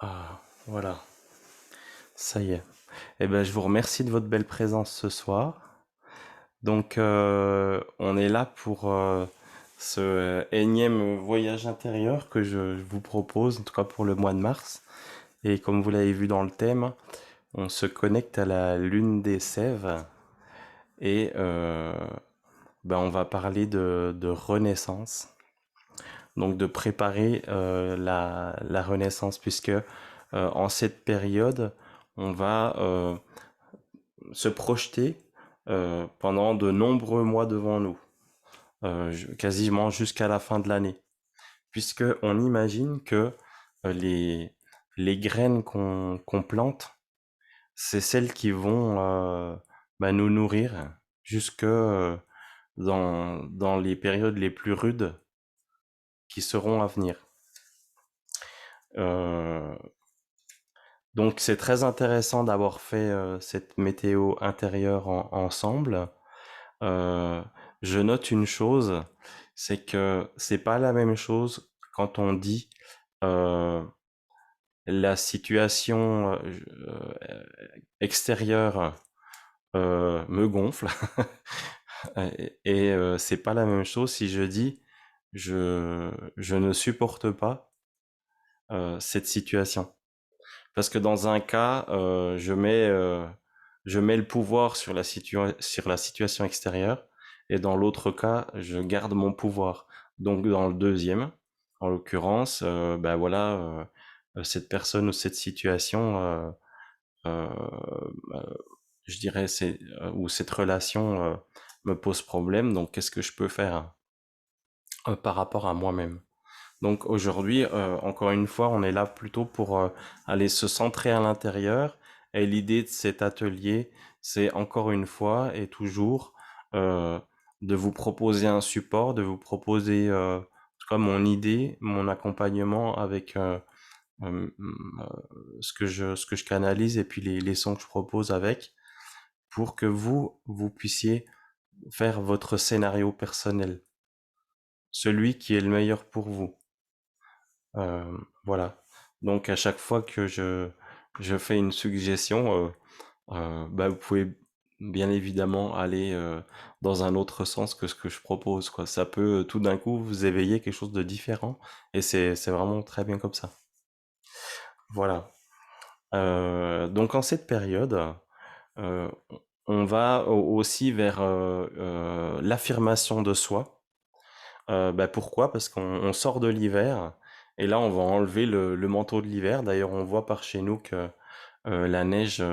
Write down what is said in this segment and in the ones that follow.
Ah, voilà, ça y est. Eh ben, je vous remercie de votre belle présence ce soir. Donc, on est là pour ce énième voyage intérieur que je vous propose, en tout cas pour le mois de mars. Et comme vous l'avez vu dans le thème, on se connecte à la lune des Sèves et ben, on va parler de renaissance. Donc, de préparer la renaissance, puisque en cette période, on va se projeter pendant de nombreux mois devant nous, quasiment jusqu'à la fin de l'année, puisque on imagine que euh, les, les graines qu'on plante, c'est celles qui vont bah, nous nourrir jusque dans les périodes les plus rudes qui seront à venir. Euh, donc c'est très intéressant d'avoir fait cette météo intérieure ensemble. Euh, je note une chose, c'est que c'est pas la même chose quand on dit euh, la situation extérieure me gonfle et c'est pas la même chose si je dis je ne supporte pas cette situation. Parce que dans un cas, je mets le pouvoir sur sur la situation extérieure, et dans l'autre cas, je garde mon pouvoir. Donc dans le deuxième, en l'occurrence, ben voilà, cette personne ou cette situation, euh, euh, je dirais, ou cette relation me pose problème. Donc qu'est-ce que je peux faire par rapport à moi-même? Donc aujourd'hui, encore une fois, on est là plutôt pour aller se centrer à l'intérieur. Et l'idée de cet atelier, c'est encore une fois et toujours euh, de vous proposer un support, de vous proposer en tout cas mon idée, mon accompagnement avec ce que je canalise et puis les sons que je propose avec, pour que vous puissiez faire votre scénario personnel, celui qui est le meilleur pour vous. Voilà. Donc à chaque fois que je fais une suggestion, bah, vous pouvez bien évidemment aller dans un autre sens que ce que je propose, quoi. Ça peut tout d'un coup vous éveiller quelque chose de différent et c'est vraiment très bien comme ça. Voilà. Donc en cette période, euh, on va aussi vers l'affirmation de soi. Bah, pourquoi? Parce qu'on sort de l'hiver et là on va enlever le manteau de l'hiver. D'ailleurs, on voit par chez nous que la neige,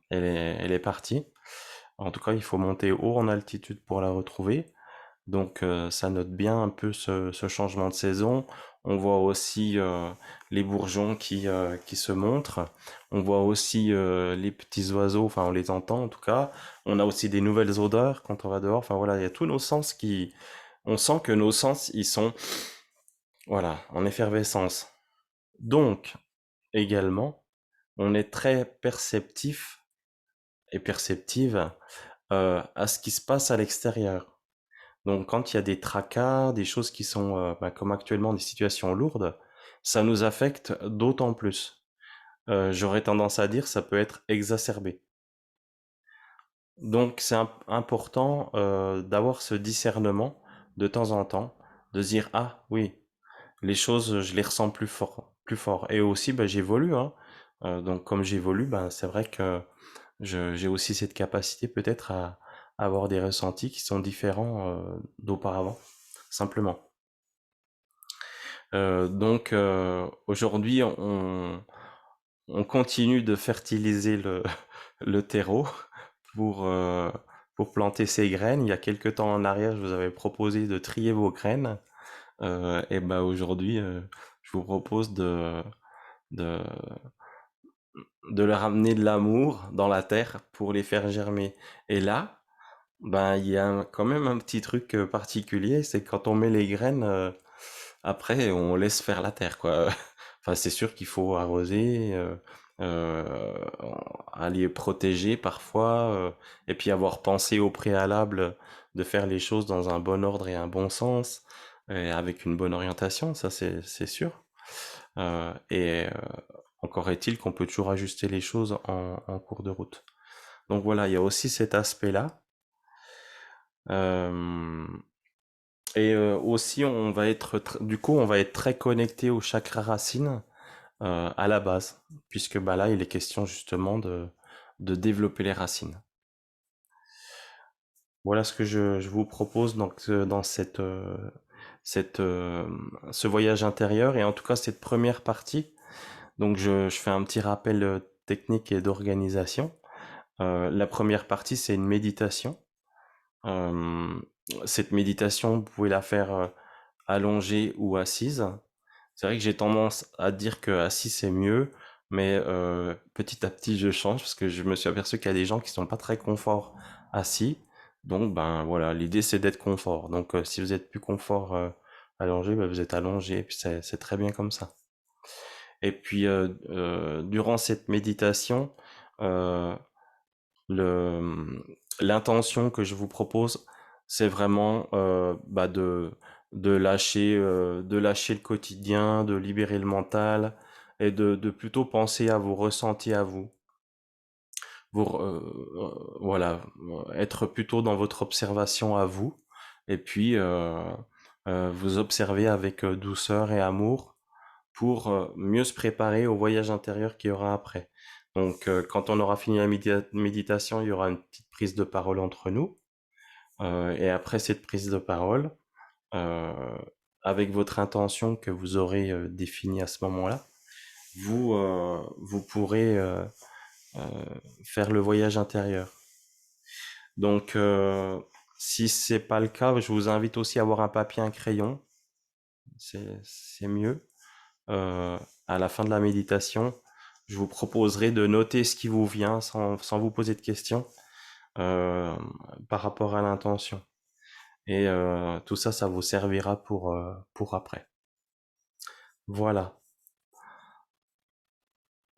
elle est partie. En tout cas, il faut monter haut en altitude pour la retrouver. Donc ça note bien un peu ce changement de saison. On voit aussi les bourgeons qui se montrent. On voit aussi les petits oiseaux, enfin on les entend en tout cas. On a aussi des nouvelles odeurs quand on va dehors. Enfin voilà, il y a tous nos sens qui... On sent que nos sens, ils sont, voilà, en effervescence. Donc, également, on est très perceptif et perceptive à ce qui se passe à l'extérieur. Donc quand il y a des tracas, des choses qui sont, bah, comme actuellement, des situations lourdes, ça nous affecte d'autant plus. J'aurais tendance à dire ça peut être exacerbé. Donc c'est important d'avoir ce discernement de temps en temps, de se dire ah oui, les choses je les ressens plus fort, plus fort. Et aussi bah, j'évolue, hein. Donc comme j'évolue, ben c'est vrai que j'ai aussi cette capacité peut-être à avoir des ressentis qui sont différents d'auparavant, simplement. Donc aujourd'hui, on continue de fertiliser le terreau pour, euh, pour planter ses graines. Il y a quelques temps en arrière, je vous avais proposé de trier vos graines. Et ben aujourd'hui, je vous propose de, de leur amener de l'amour dans la terre pour les faire germer. Et là, ben, il y a quand même un petit truc particulier, c'est que quand on met les graines, après, on laisse faire la terre, quoi. Enfin, c'est sûr qu'il faut arroser, euh, aller protéger parfois, et puis avoir pensé au préalable de faire les choses dans un bon ordre et un bon sens, et avec une bonne orientation, ça c'est sûr. Et Encore est-il qu'on peut toujours ajuster les choses en cours de route. Donc voilà, il y a aussi cet aspect-là. Euh, aussi, du coup, on va être très connecté au chakra racine à la base, puisque bah, là, il est question justement de développer les racines. Voilà ce que je vous propose donc, dans ce voyage intérieur, et en tout cas cette première partie. Donc je fais un petit rappel technique et d'organisation. La première partie, c'est une méditation. Euh, Cette méditation, vous pouvez la faire allongée ou assise. C'est vrai que j'ai tendance à dire que assis c'est mieux, mais petit à petit je change parce que je me suis aperçu qu'il y a des gens qui sont pas très confort assis. Donc ben voilà, l'idée c'est d'être confort. Donc si vous êtes plus confort allongé, ben, vous êtes allongé, et puis c'est très bien comme ça. Et puis durant cette méditation, euh, le l'intention que je vous propose, c'est vraiment bah de lâcher le quotidien, de libérer le mental et de plutôt penser à vos ressentis à vous. Voilà, être plutôt dans votre observation à vous et puis vous observer avec douceur et amour pour mieux se préparer au voyage intérieur qu'il y aura après. Donc, quand on aura fini la méditation, il y aura une petite prise de parole entre nous. Et après cette prise de parole, euh, avec votre intention que vous aurez définie à ce moment-là, vous pourrez euh, faire le voyage intérieur. Donc, si c'est pas le cas, je vous invite aussi à avoir un papier, un crayon. C'est mieux. euh, à la fin de la méditation, je vous proposerai de noter ce qui vous vient sans vous poser de questions euh, par rapport à l'intention. Et tout ça, ça vous servira pour après. Voilà.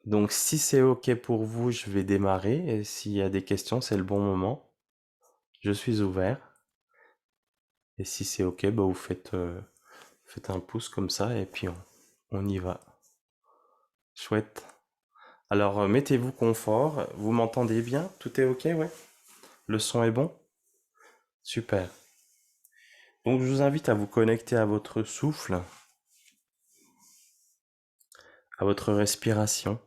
Donc si c'est OK pour vous, je vais démarrer. Et s'il y a des questions, c'est le bon moment. Je suis ouvert. Et si c'est OK, bah faites un pouce comme ça et puis on y va. Chouette. Alors mettez-vous confort. Vous m'entendez bien? Tout est OK, ouais? Le son est bon? Super. Donc je vous invite à vous connecter à votre souffle, à votre respiration,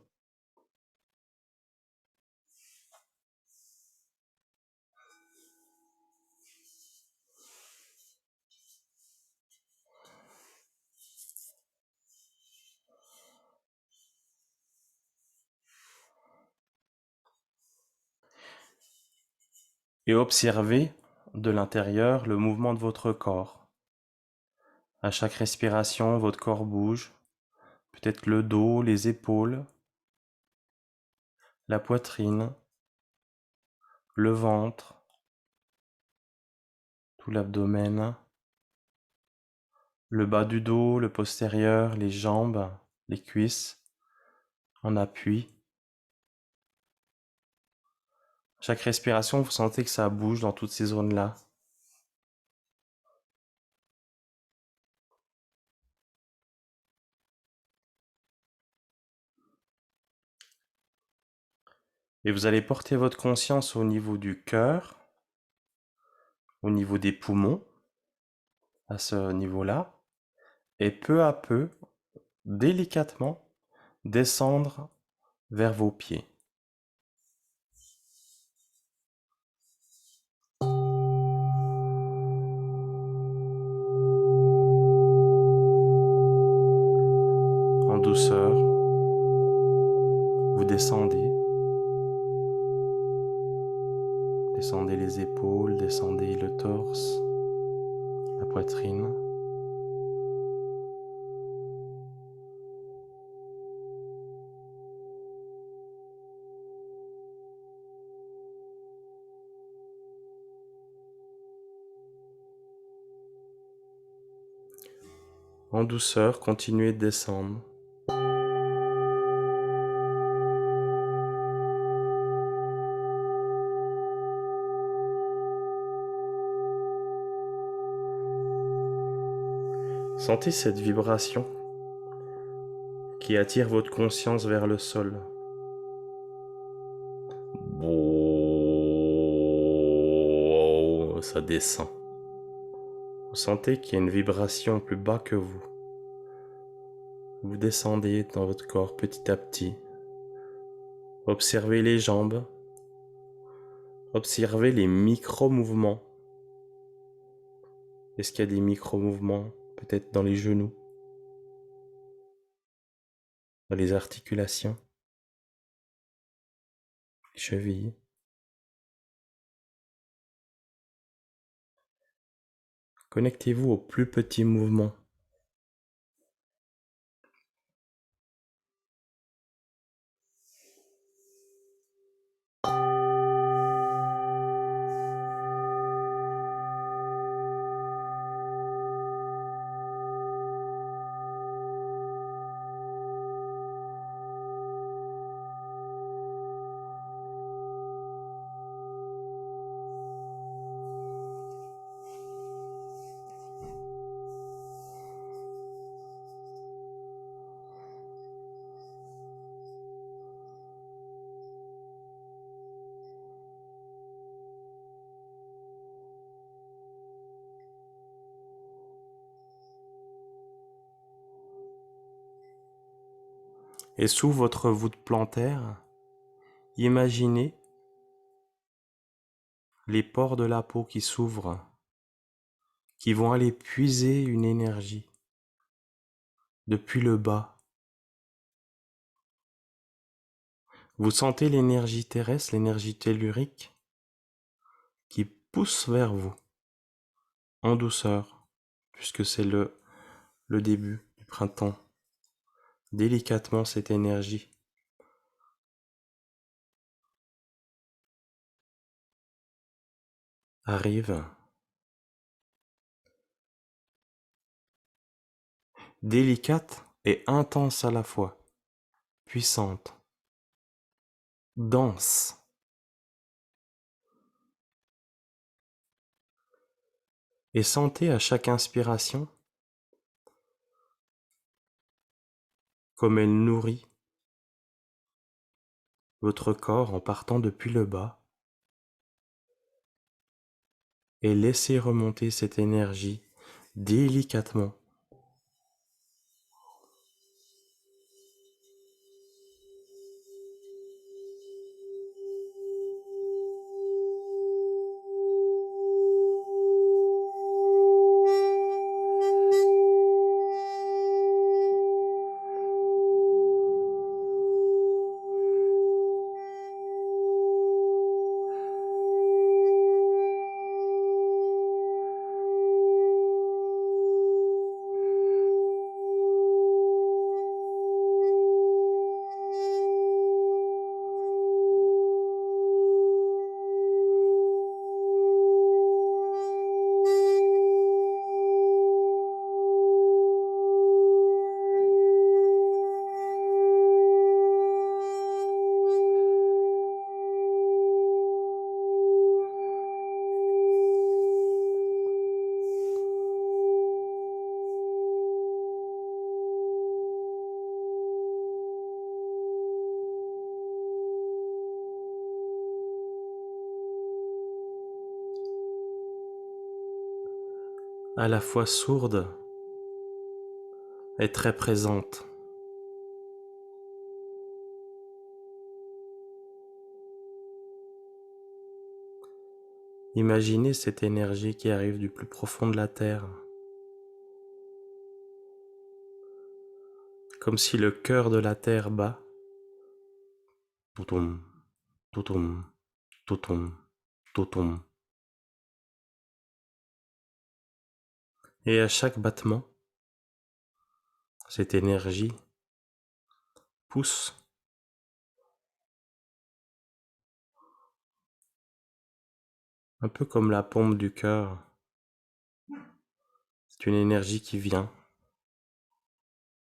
et observez de l'intérieur le mouvement de votre corps. À chaque respiration, votre corps bouge, peut-être le dos, les épaules, la poitrine, le ventre, tout l'abdomen, le bas du dos, le postérieur, les jambes, les cuisses, en appui. Chaque respiration, vous sentez que ça bouge dans toutes ces zones-là. Et vous allez porter votre conscience au niveau du cœur, au niveau des poumons, à ce niveau-là, et peu à peu, délicatement, descendre vers vos pieds. En douceur, vous descendez les épaules, descendez le torse, la poitrine. En douceur, continuez de descendre. Sentez cette vibration qui attire votre conscience vers le sol. Bon, ça descend. Vous sentez qu'il y a une vibration plus bas que vous. Vous descendez dans votre corps petit à petit. Observez les jambes. Observez les micro-mouvements. Est-ce qu'il y a des micro-mouvements, peut-être dans les genoux, dans les articulations, les chevilles? Connectez-vous aux plus petits mouvements. Et sous votre voûte plantaire, imaginez les pores de la peau qui s'ouvrent, qui vont aller puiser une énergie depuis le bas. Vous sentez l'énergie terrestre, l'énergie tellurique qui pousse vers vous en douceur, puisque c'est le début du printemps. Délicatement, cette énergie arrive, délicate et intense à la fois, puissante, dense. Et sentez à chaque inspiration comme elle nourrit votre corps en partant depuis le bas, et laissez remonter cette énergie délicatement. À la fois sourde et très présente. Imaginez cette énergie qui arrive du plus profond de la terre, comme si le cœur de la terre bat. Toutoum, toutoum, toutoum, toutoum. Et à chaque battement, cette énergie pousse un peu comme la pompe du cœur. C'est une énergie qui vient,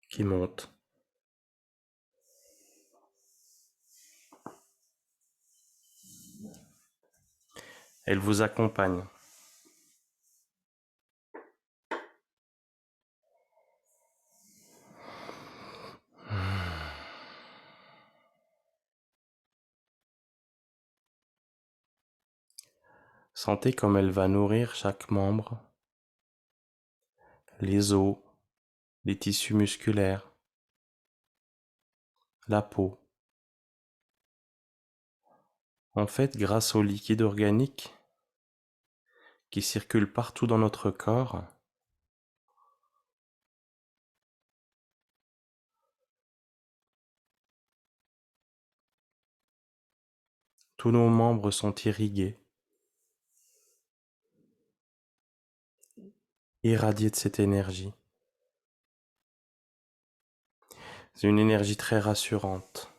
qui monte. Elle vous accompagne. Sentez comme elle va nourrir chaque membre, les os, les tissus musculaires, la peau. En fait, grâce au liquide organique qui circule partout dans notre corps, tous nos membres sont irrigués, irradiés de cette énergie. C'est une énergie très rassurante.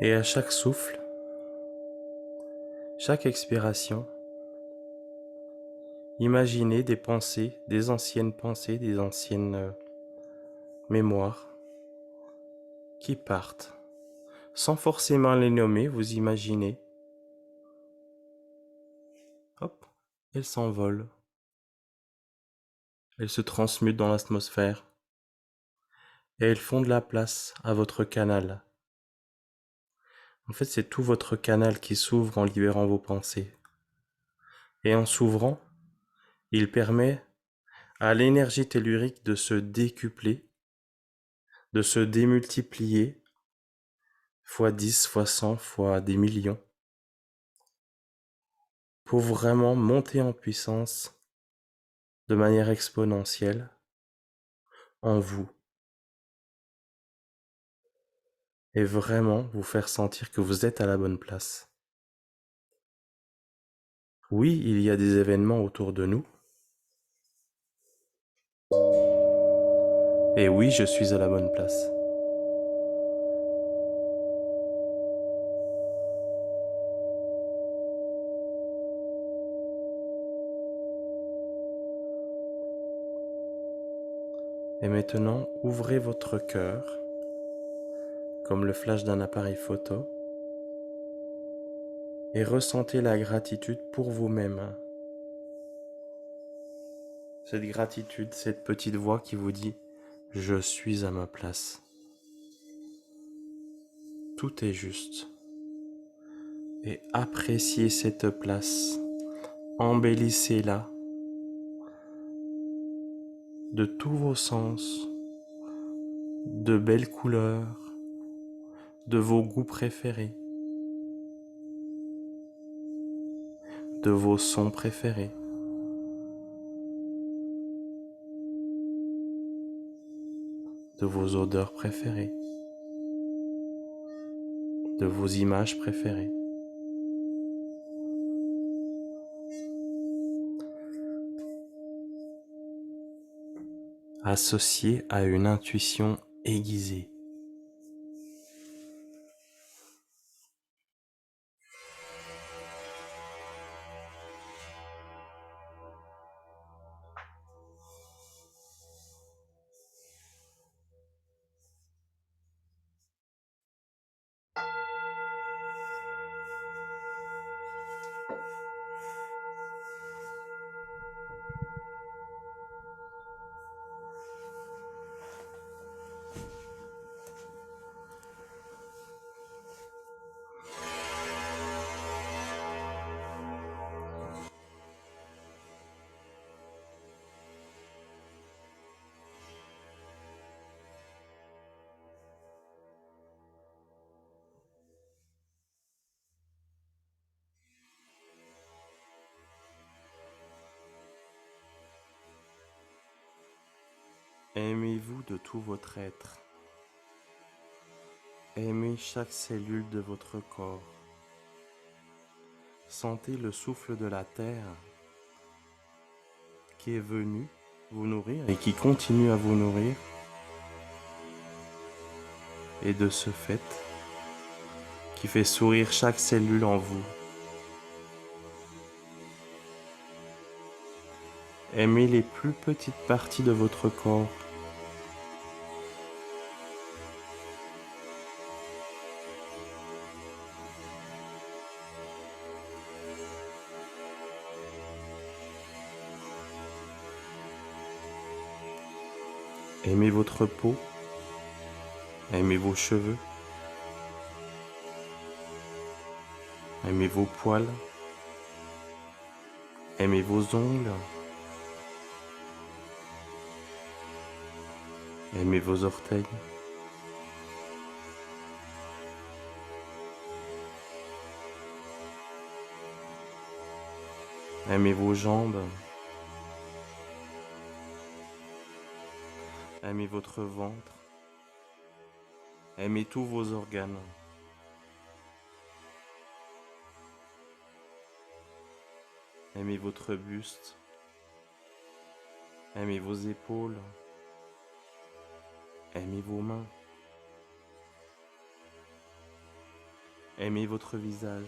Et à chaque souffle, chaque expiration, imaginez des pensées, des anciennes mémoires qui partent. Sans forcément les nommer, vous imaginez. Hop, elles s'envolent. Elles se transmutent dans l'atmosphère. Et elles font de la place à votre canal. En fait, c'est tout votre canal qui s'ouvre en libérant vos pensées. Et en s'ouvrant, il permet à l'énergie tellurique de se décupler, de se démultiplier, fois 10, fois 100, fois des millions, pour vraiment monter en puissance de manière exponentielle en vous. Et vraiment vous faire sentir que vous êtes à la bonne place. Oui, il y a des événements autour de nous. Et oui, je suis à la bonne place. Et maintenant, ouvrez votre cœur, comme le flash d'un appareil photo, et ressentez la gratitude pour vous-même. Cette gratitude, cette petite voix qui vous dit « Je suis à ma place ». Tout est juste. Et appréciez cette place. Embellissez-la de tous vos sens, de belles couleurs, de vos goûts préférés, de vos sons préférés. De vos odeurs préférées, de vos images préférées. Associées à une intuition aiguisée. Aimez-vous de tout votre être. Aimez chaque cellule de votre corps. Sentez le souffle de la terre qui est venu vous nourrir et qui continue à vous nourrir. Et de ce fait, qui fait sourire chaque cellule en vous. Aimez les plus petites parties de votre corps. Aimez votre peau. Aimez vos cheveux. Aimez vos poils. Aimez vos ongles. Aimez vos orteils. Aimez vos jambes. Aimez votre ventre. Aimez tous vos organes. Aimez votre buste. Aimez vos épaules. Aimez vos mains. Aimez votre visage.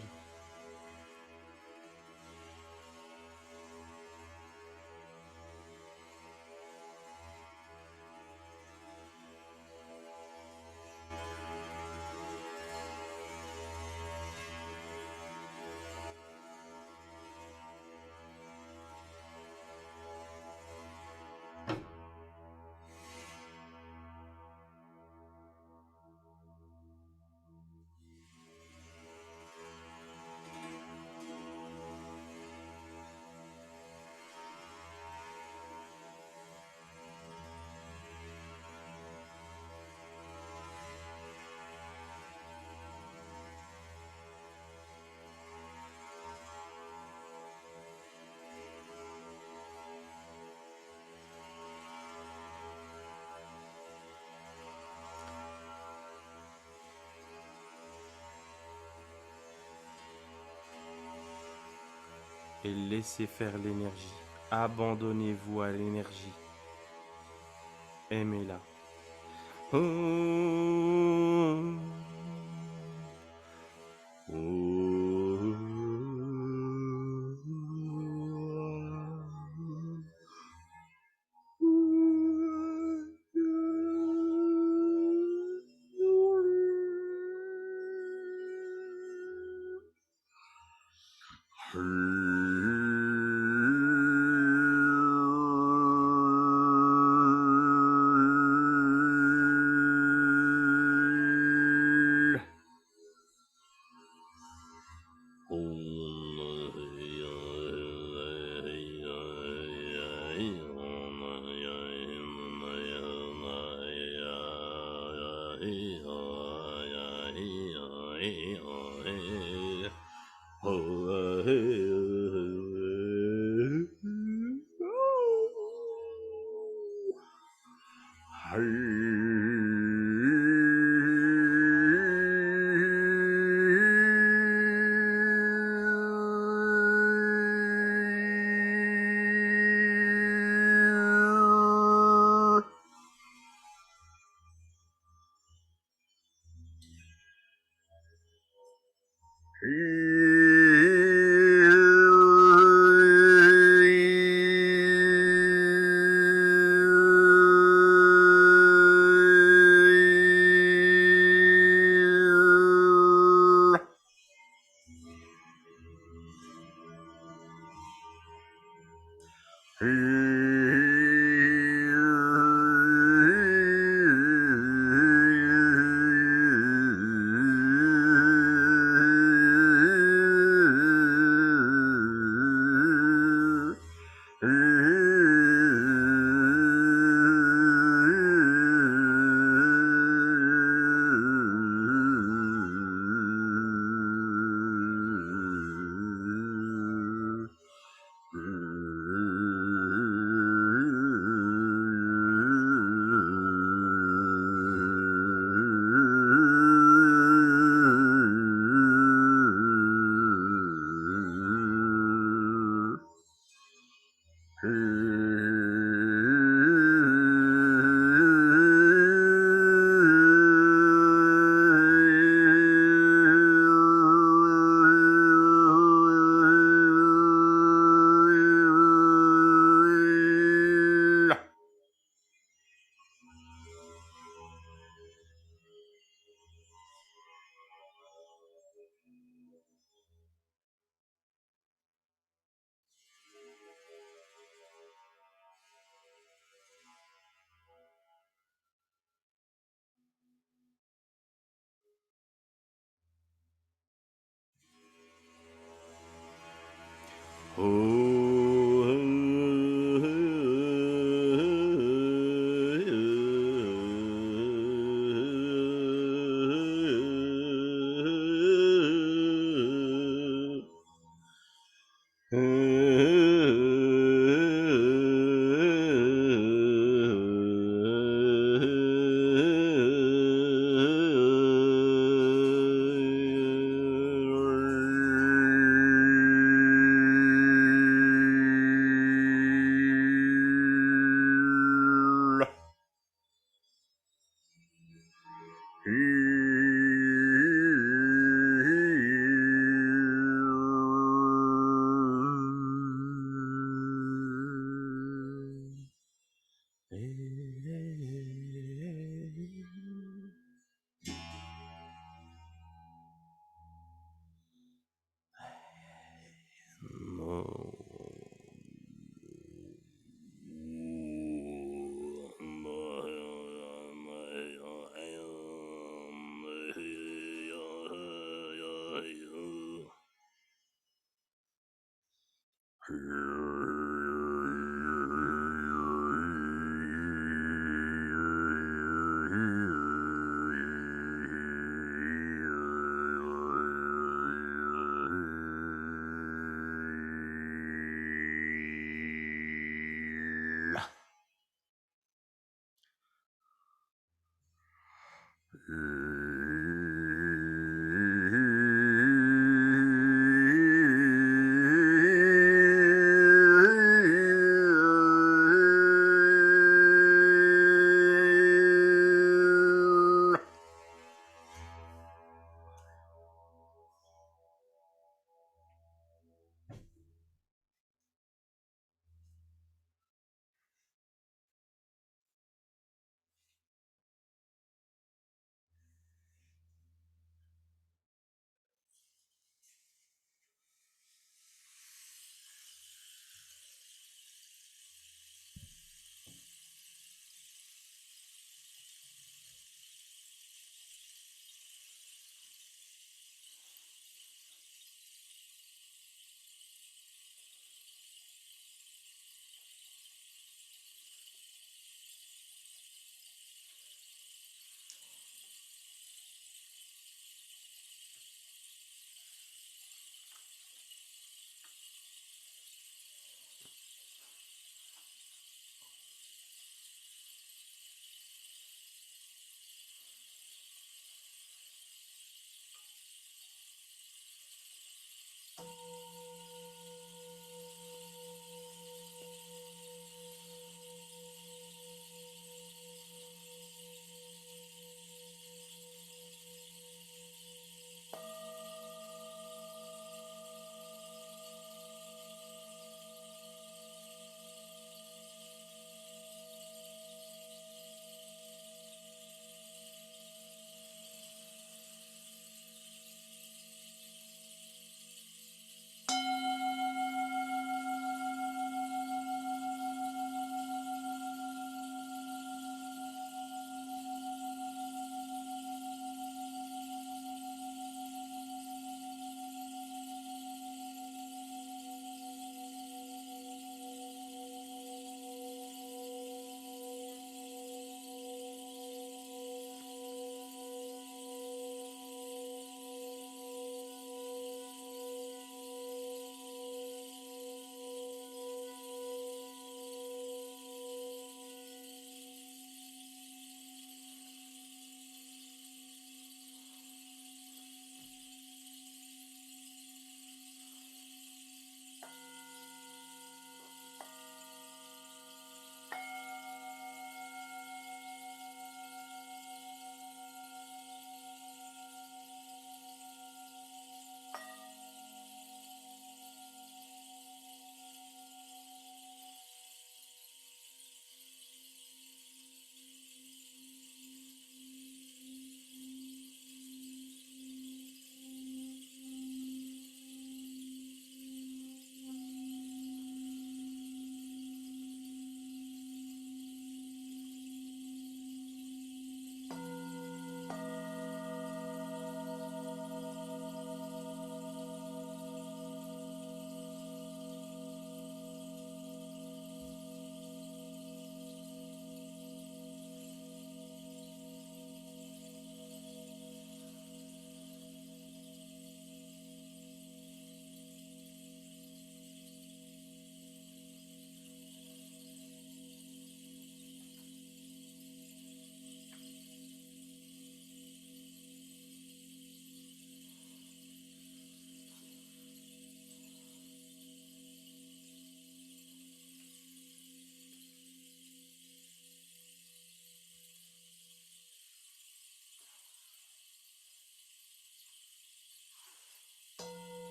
Et laissez faire l'énergie. Abandonnez-vous à l'énergie. Aimez-la.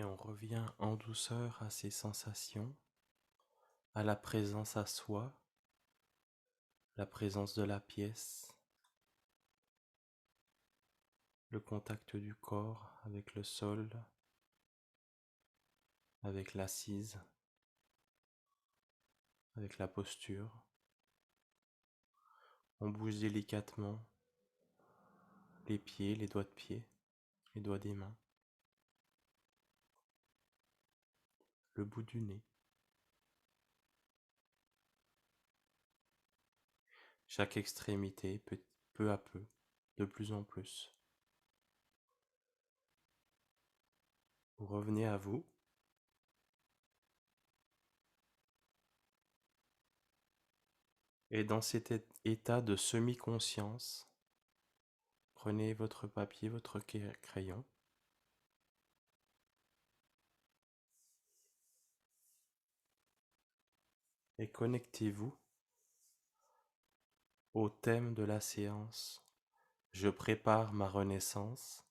Et on revient en douceur à ces sensations, à la présence à soi, la présence de la pièce, le contact du corps avec le sol, avec l'assise, avec la posture. On bouge délicatement les pieds, les doigts de pied, les doigts des mains, le bout du nez. Chaque extrémité, peu à peu, de plus en plus. Vous revenez à vous. Et dans cet état de semi-conscience, prenez votre papier, votre crayon. Et connectez-vous au thème de la séance. Je prépare ma renaissance,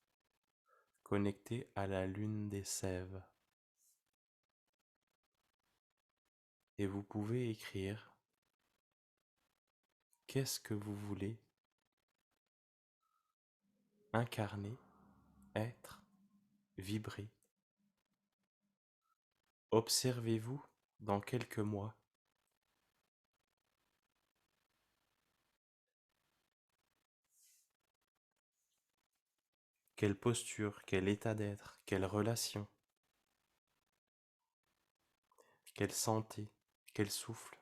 connecté à la lune des sèves. Et vous pouvez écrire qu'est-ce que vous voulez incarner, être, vibrer. Observez-vous dans quelques mois. Quelle posture, quel état d'être, quelle relation, quelle santé, quel souffle,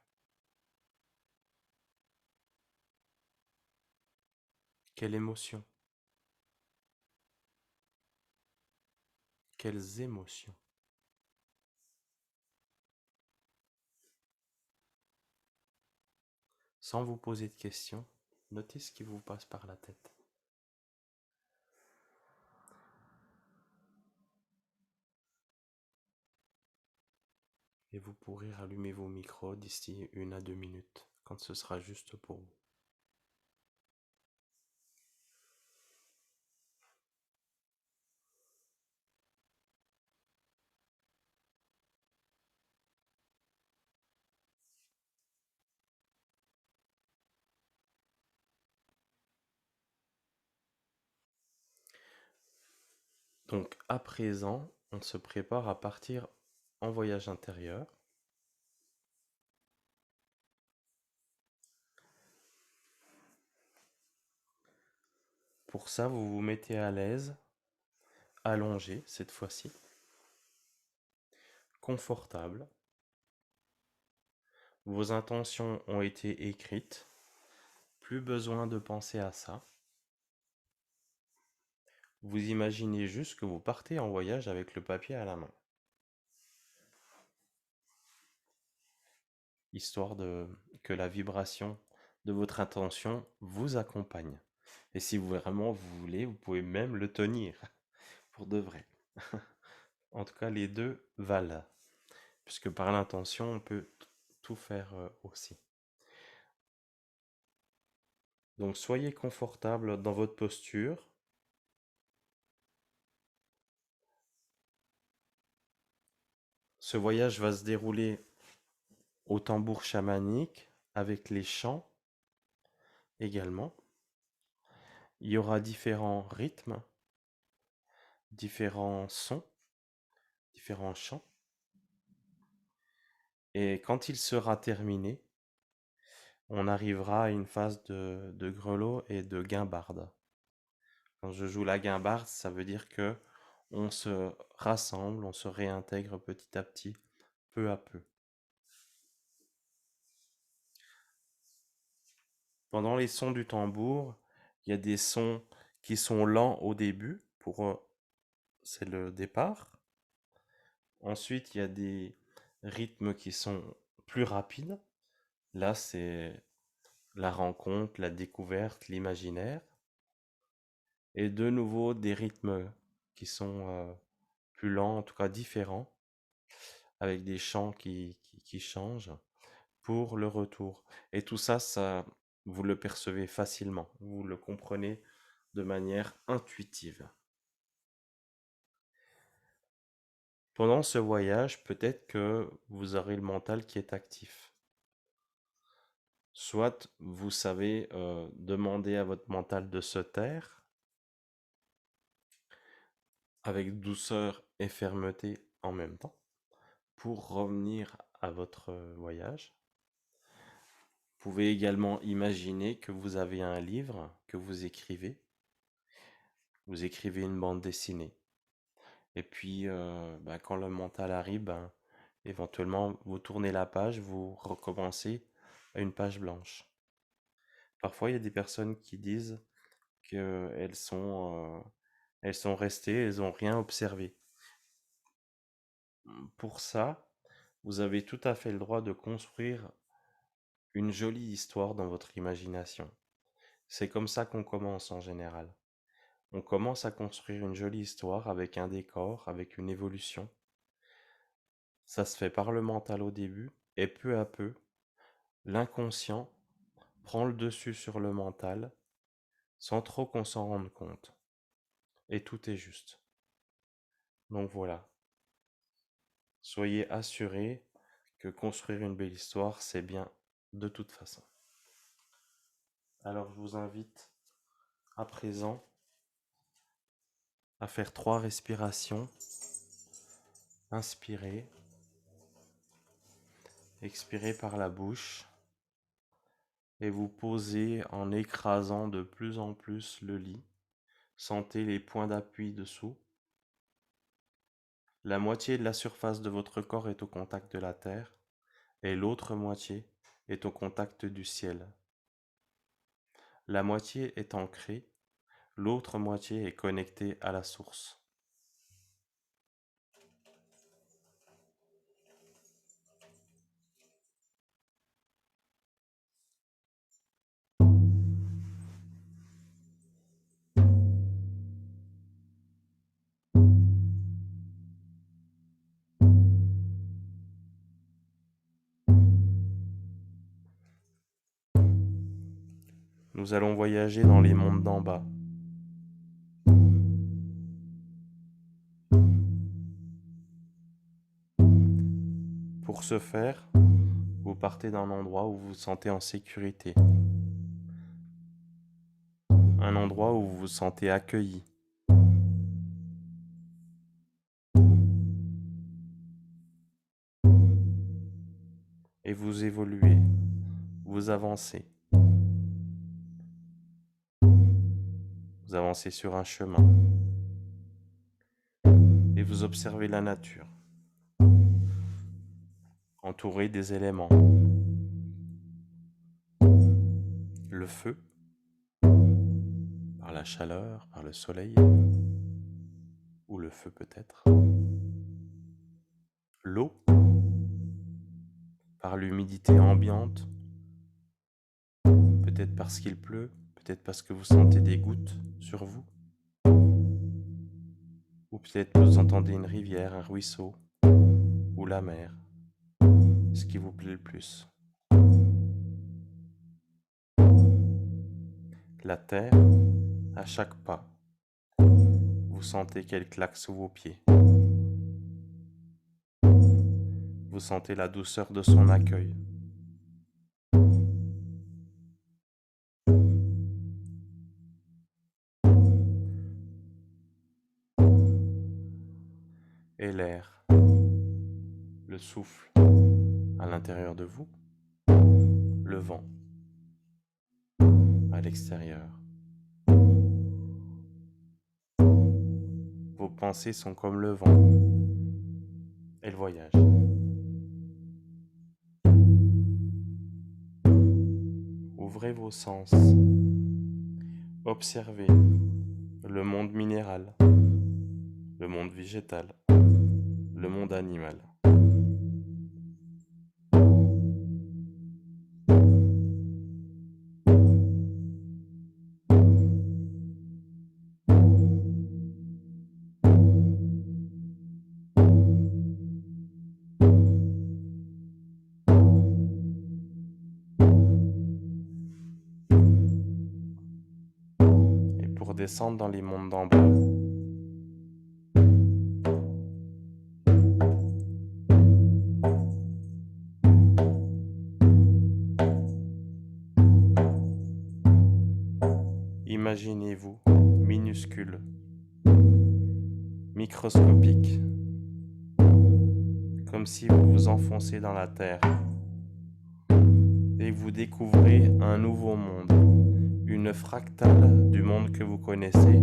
quelle émotion, quelles émotions. Sans vous poser de questions, notez ce qui vous passe par la tête. Et vous pourrez rallumer vos micros d'ici 1 à 2 minutes, quand ce sera juste pour vous. Donc à présent, on se prépare à partir en voyage intérieur. Pour ça, vous vous mettez à l'aise, allongé cette fois-ci, confortable. Vos intentions ont été écrites, plus besoin de penser à ça. Vous imaginez juste que vous partez en voyage avec le papier à la main, histoire que la vibration de votre intention vous accompagne. Et si vraiment vous voulez, vous pouvez même le tenir, pour de vrai. En tout cas, les deux valent, puisque par l'intention, on peut tout faire aussi. Donc soyez confortable dans votre posture. Ce voyage va se dérouler au tambour chamanique, avec les chants également. Il y aura différents rythmes, différents sons, différents chants. Et quand il sera terminé, on arrivera à une phase de grelot et de guimbarde. Quand je joue la guimbarde, ça veut dire que on se rassemble, on se réintègre petit à petit, peu à peu. Pendant les sons du tambour, il y a des sons qui sont lents au début, c'est le départ. Ensuite, il y a des rythmes qui sont plus rapides. Là, c'est la rencontre, la découverte, l'imaginaire. Et de nouveau, des rythmes qui sont plus lents, en tout cas différents, avec des chants qui changent pour le retour. Et tout ça, vous le percevez facilement, vous le comprenez de manière intuitive. Pendant ce voyage, peut-être que vous aurez le mental qui est actif. Soit vous savez demander à votre mental de se taire avec douceur et fermeté en même temps pour revenir à votre voyage. Vous pouvez également imaginer que vous avez un livre que vous écrivez une bande dessinée. Et puis, quand le mental arrive, éventuellement, vous tournez la page, vous recommencez à une page blanche. Parfois, il y a des personnes qui disent elles sont restées, elles n'ont rien observé. Pour ça, vous avez tout à fait le droit de construire une jolie histoire dans votre imagination. C'est comme ça qu'on commence en général. On commence à construire une jolie histoire avec un décor, avec une évolution. Ça se fait par le mental au début, et peu à peu, l'inconscient prend le dessus sur le mental, sans trop qu'on s'en rende compte. Et tout est juste. Donc voilà, soyez assurés que construire une belle histoire, c'est bien de toute façon. Alors je vous invite à présent à faire 3 respirations. Inspirez, expirez par la bouche et vous posez en écrasant de plus en plus le lit. Sentez les points d'appui dessous. La moitié de la surface de votre corps est au contact de la terre et l'autre moitié est au contact du ciel. La moitié est ancrée, l'autre moitié est connectée à la source. Nous allons voyager dans les mondes d'en bas. Pour ce faire, vous partez d'un endroit où vous vous sentez en sécurité. Un endroit où vous vous sentez accueilli. Et vous évoluez, vous avancez. Vous avancez sur un chemin. Et vous observez la nature, entourée des éléments. Le feu, par la chaleur, par le soleil, ou le feu peut-être. L'eau, par l'humidité ambiante, peut-être parce qu'il pleut, peut-être parce que vous sentez des gouttes sur vous, ou peut-être que vous entendez une rivière, un ruisseau, ou la mer, ce qui vous plaît le plus. La terre, à chaque pas, vous sentez qu'elle claque sous vos pieds. Vous sentez la douceur de son accueil. Et l'air, le souffle à l'intérieur de vous, le vent à l'extérieur. Vos pensées sont comme le vent. Elles voyagent. Ouvrez vos sens. Observez le monde minéral, le monde végétal, le monde animal. Et pour descendre dans les mondes d'en bas, imaginez-vous minuscule, microscopique, comme si vous vous enfoncez dans la terre et vous découvrez un nouveau monde, une fractale du monde que vous connaissez,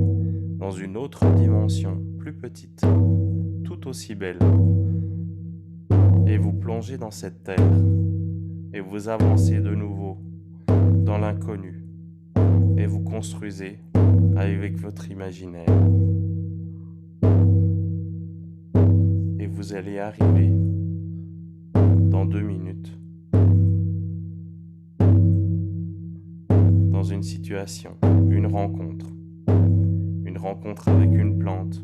dans une autre dimension, plus petite, tout aussi belle. Et vous plongez dans cette terre et vous avancez de nouveau dans l'inconnu et vous construisez avec votre imaginaire. Et vous allez arriver dans 2 minutes dans une situation, une rencontre avec une plante,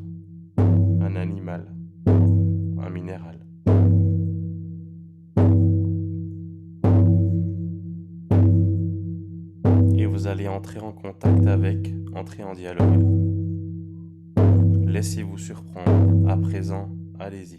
un animal, un minéral. Et vous allez entrer en contact avec, entrer en dialogue. Laissez-vous surprendre. À présent, allez-y.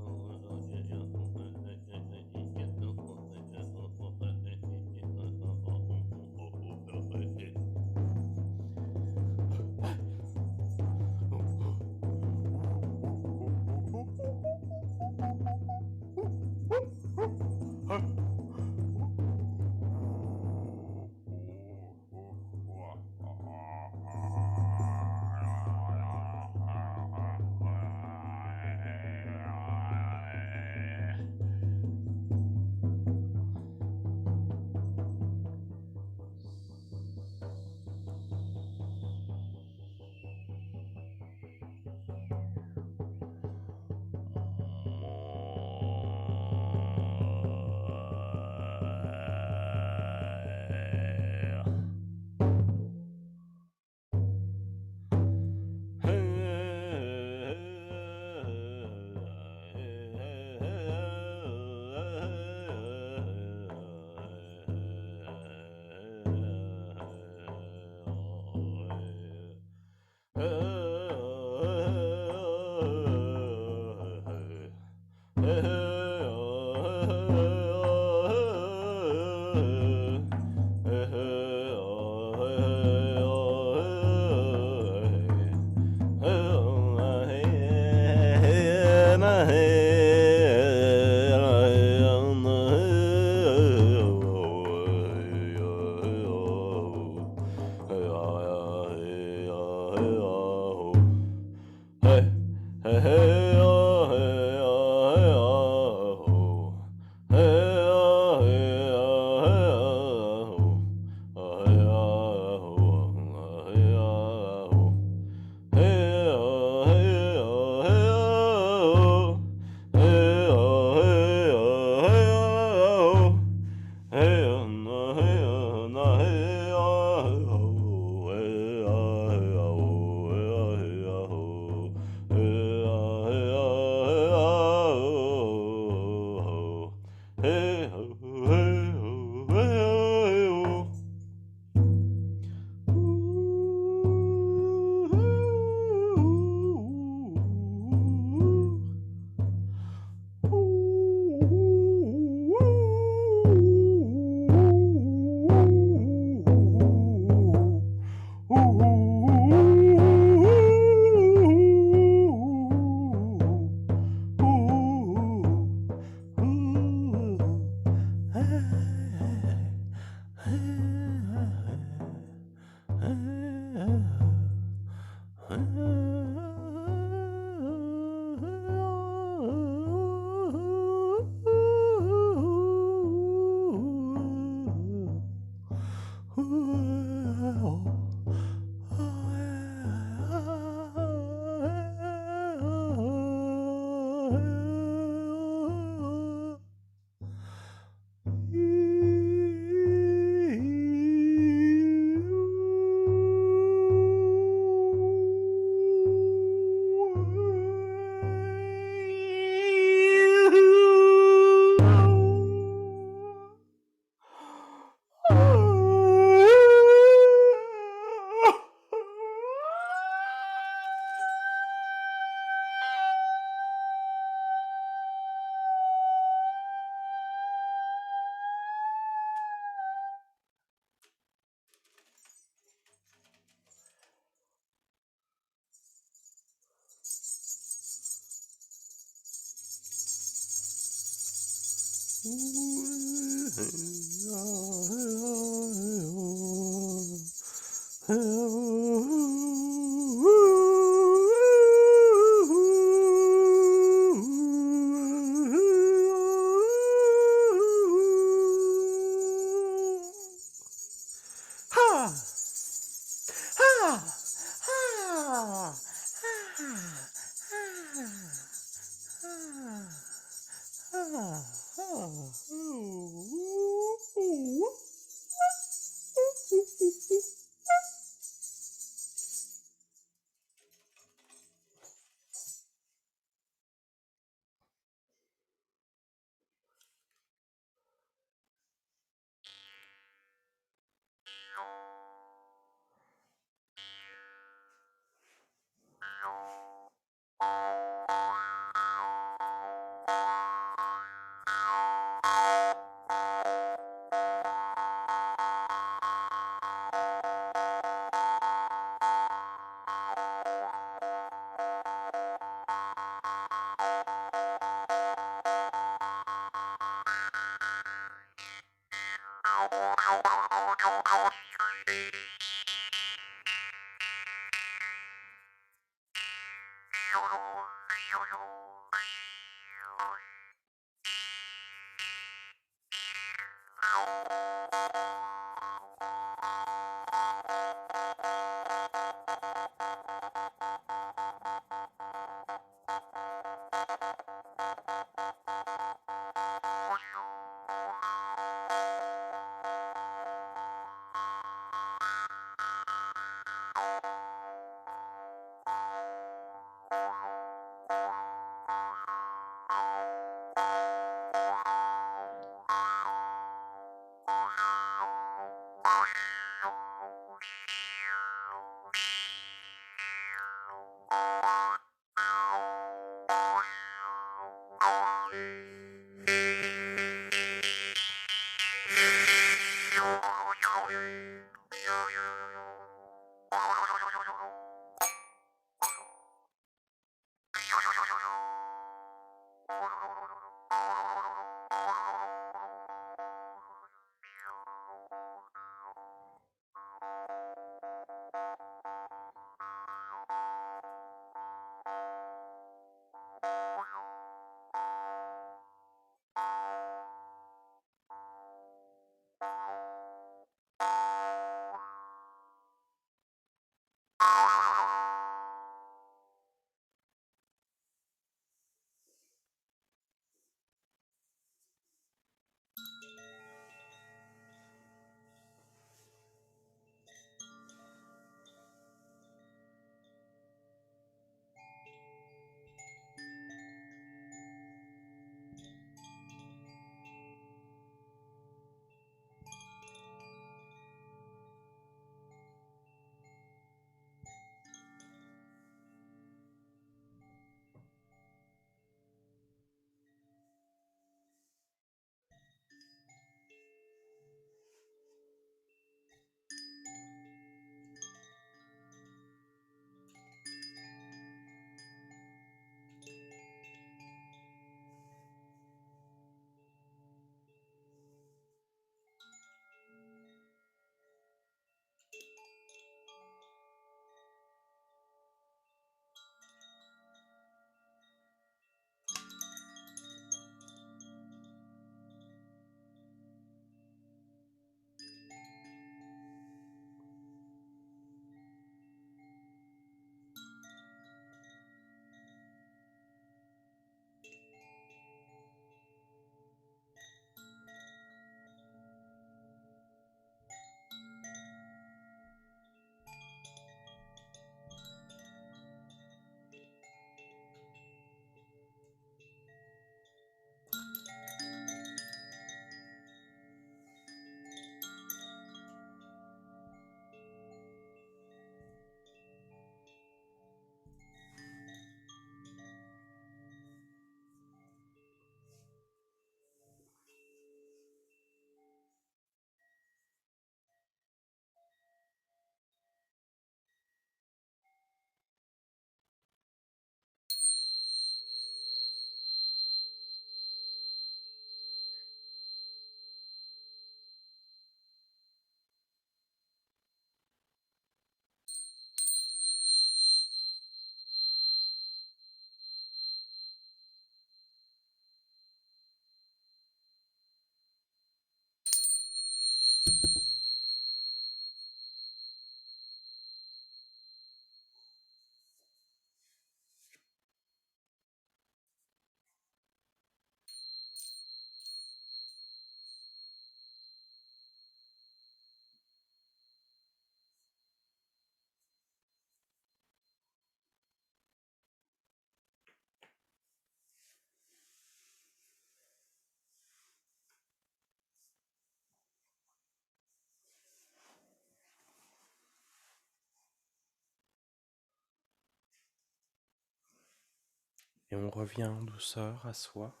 Et on revient en douceur à soi,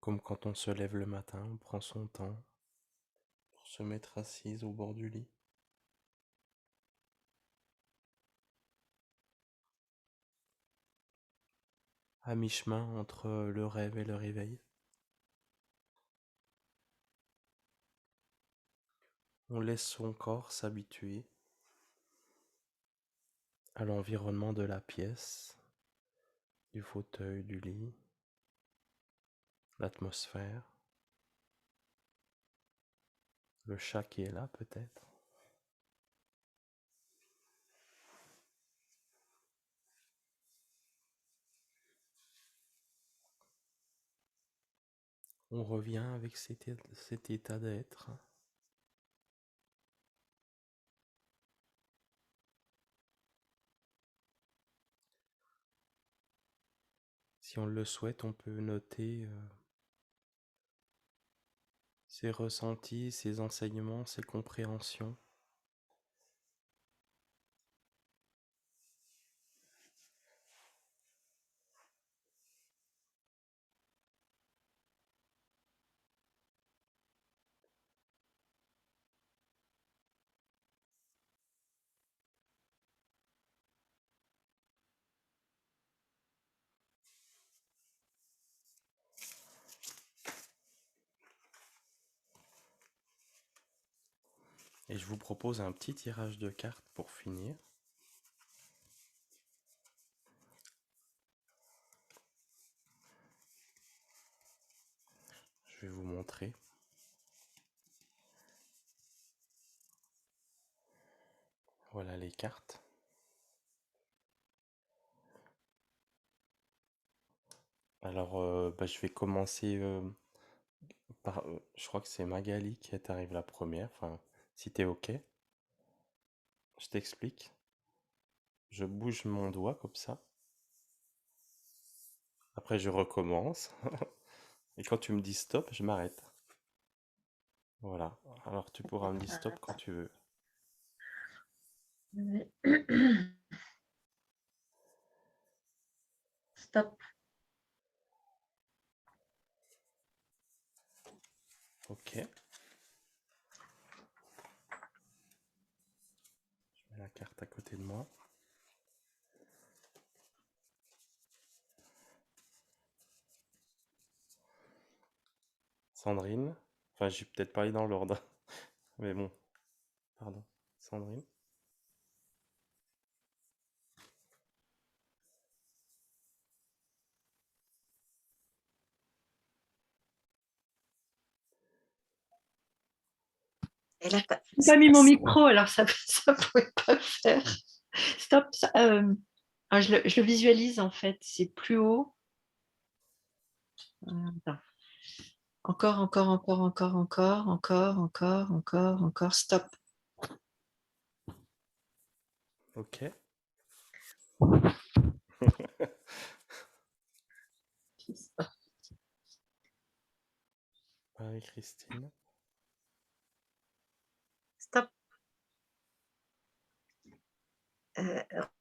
comme quand on se lève le matin, on prend son temps pour se mettre assise au bord du lit. À mi-chemin entre le rêve et le réveil. On laisse son corps s'habituer à l'environnement de la pièce, du fauteuil, du lit, l'atmosphère, le chat qui est là peut-être. On revient avec cet état d'être. Si on le souhaite, on peut noter ses ressentis, ses enseignements, ses compréhensions. Et je vous propose un petit tirage de cartes pour finir. Je vais vous montrer. Voilà les cartes. Alors, je vais commencer par... je crois que c'est Magali qui arrive la première. Enfin, si t'es OK, je t'explique. Je bouge mon doigt comme ça. Après, je recommence. Et quand tu me dis stop, je m'arrête. Voilà. Alors, tu pourras me dire stop quand tu veux. Stop. OK. Je mets la carte à côté de moi. Sandrine. Enfin, j'ai peut-être parlé dans l'ordre. Mais bon, pardon. Sandrine. Et là, j'ai pas mis mon micro, alors ça ne pouvait pas faire. Stop. Je le visualise en fait. C'est plus haut. Attends. Encore, encore, encore, encore, encore, encore, encore, encore, encore. Stop. OK. Marie-Christine. Stop.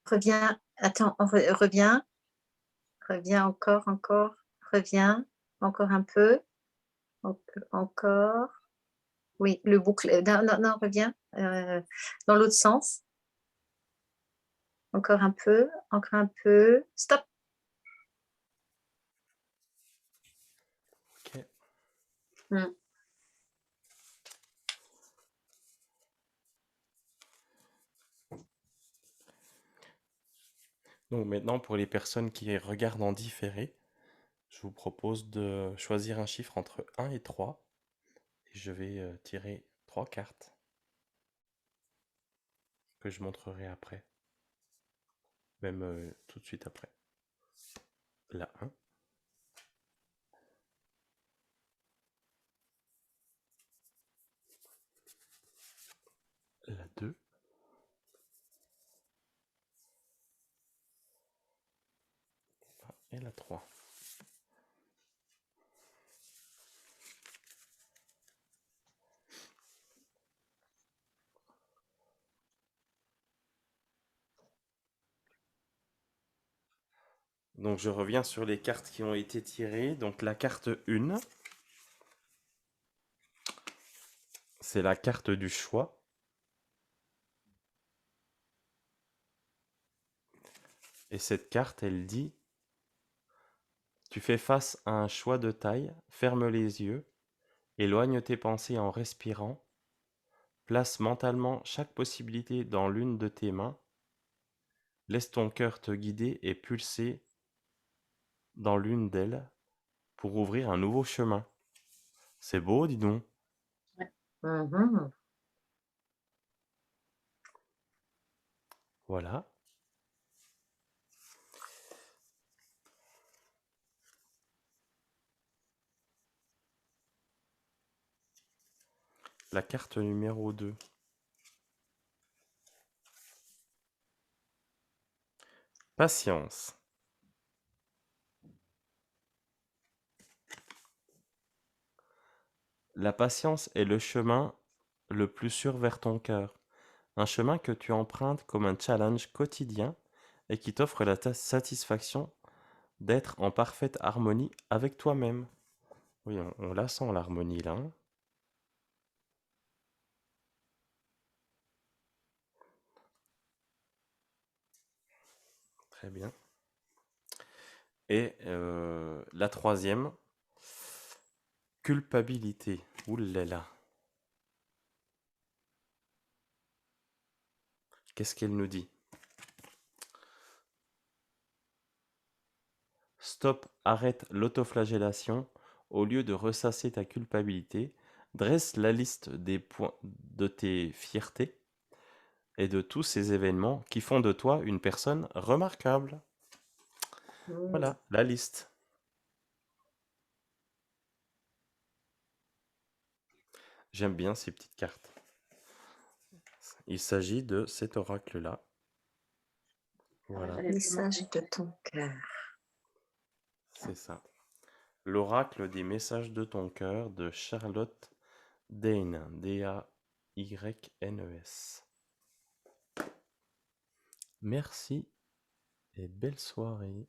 Reviens. Attends, reviens. Reviens encore, encore. Reviens. Encore un peu. Encore. Oui, le boucle. Non, non, non, reviens. Dans l'autre sens. Encore un peu. Encore un peu. Stop. OK. Hmm. Donc maintenant, pour les personnes qui regardent en différé, je vous propose de choisir un chiffre entre 1 et 3. Et je vais tirer 3 cartes que je montrerai après. Même tout de suite après. La 1. La 2. Et la 3. Donc je reviens sur les cartes qui ont été tirées. Donc la carte 1, c'est la carte du choix. Et cette carte, elle dit, tu fais face à un choix de taille, ferme les yeux, éloigne tes pensées en respirant, place mentalement chaque possibilité dans l'une de tes mains, laisse ton cœur te guider et pulser dans l'une d'elles pour ouvrir un nouveau chemin. C'est beau, dis donc. Mhm. Voilà. La carte numéro 2. Patience. La patience est le chemin le plus sûr vers ton cœur. Un chemin que tu empruntes comme un challenge quotidien et qui t'offre la satisfaction d'être en parfaite harmonie avec toi-même. Oui, on la sent l'harmonie là, hein. Très bien. Et la troisième, culpabilité. Ouh là là. Qu'est-ce qu'elle nous dit? Stop, arrête l'autoflagellation. Au lieu de ressasser ta culpabilité, dresse la liste des points de tes fiertés et de tous ces événements qui font de toi une personne remarquable. Mm. Voilà, la liste. J'aime bien ces petites cartes. Il s'agit de cet oracle-là. Voilà, Message de ton cœur. c'est ça. L'oracle des messages de ton cœur de Charlotte Daynes. Daynes. Merci et belle soirée.